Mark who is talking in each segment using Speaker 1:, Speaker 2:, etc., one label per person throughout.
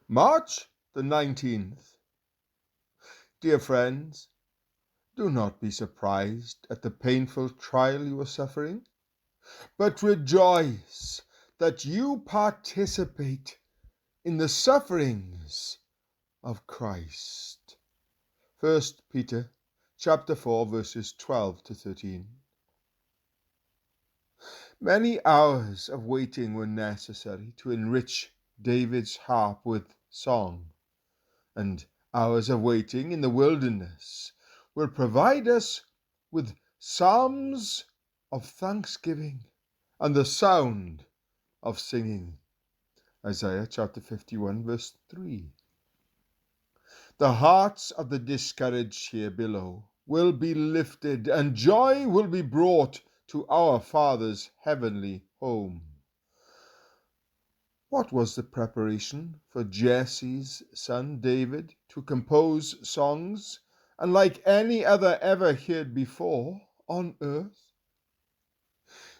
Speaker 1: March the 19th. Dear friends, do not be surprised at the painful trial you are suffering, but rejoice that you participate in the sufferings of Christ. 1 Peter chapter 4 verses 12 to 13. Many hours of waiting were necessary to enrich David's harp with song, and hours of waiting in the wilderness will provide us with psalms of thanksgiving and the sound of singing. Isaiah chapter 51 verse 3. The hearts of the discouraged here below will be lifted, and joy will be brought to our Father's heavenly home. What was the preparation for Jesse's son David to compose songs unlike any other ever heard before on earth?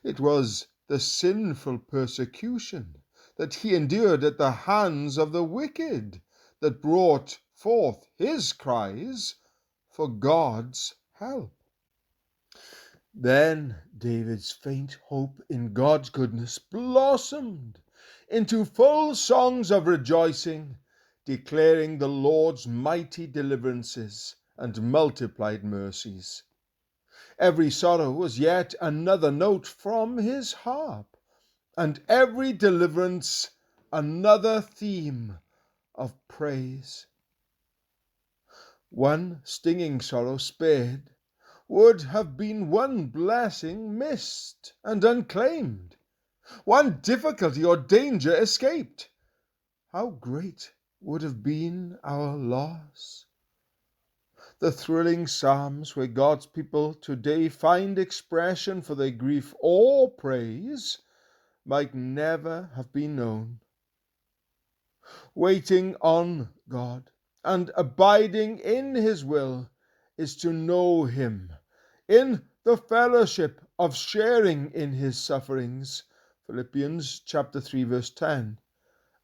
Speaker 1: It was the sinful persecution that he endured at the hands of the wicked that brought forth his cries for God's help. Then David's faint hope in God's goodness blossomed into full songs of rejoicing, declaring the Lord's mighty deliverances and multiplied mercies. Every sorrow was yet another note from his harp, and every deliverance another theme of praise. One stinging sorrow spared would have been one blessing missed and unclaimed, one difficulty or danger escaped. How great would have been our loss! The thrilling psalms where God's people today find expression for their grief or praise might never have been known. Waiting on God and abiding in His will is to know Him in the fellowship of sharing in His sufferings, Philippians chapter 3 verse 10,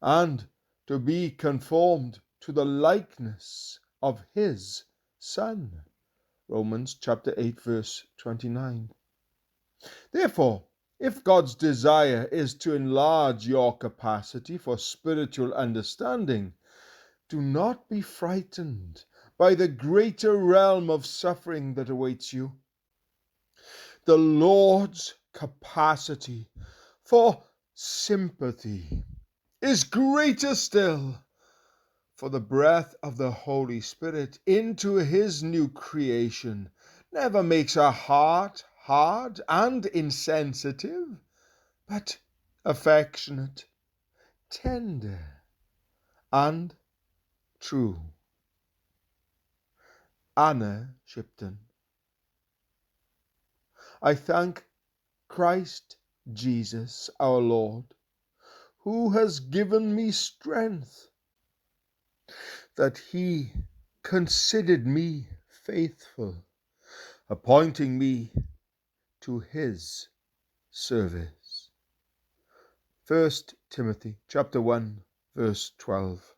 Speaker 1: and to be conformed to the likeness of His Son, Romans chapter 8 verse 29. Therefore, if God's desire is to enlarge your capacity for spiritual understanding, do not be frightened by the greater realm of suffering that awaits you. The Lord's capacity for sympathy is greater still, for the breath of the Holy Spirit into His new creation never makes a heart hard and insensitive, but affectionate, tender, and true. Anna Shipton. I thank Christ Jesus our Lord, who has given me strength, that He considered me faithful, appointing me to His service. 1 Timothy chapter 1 verse 12.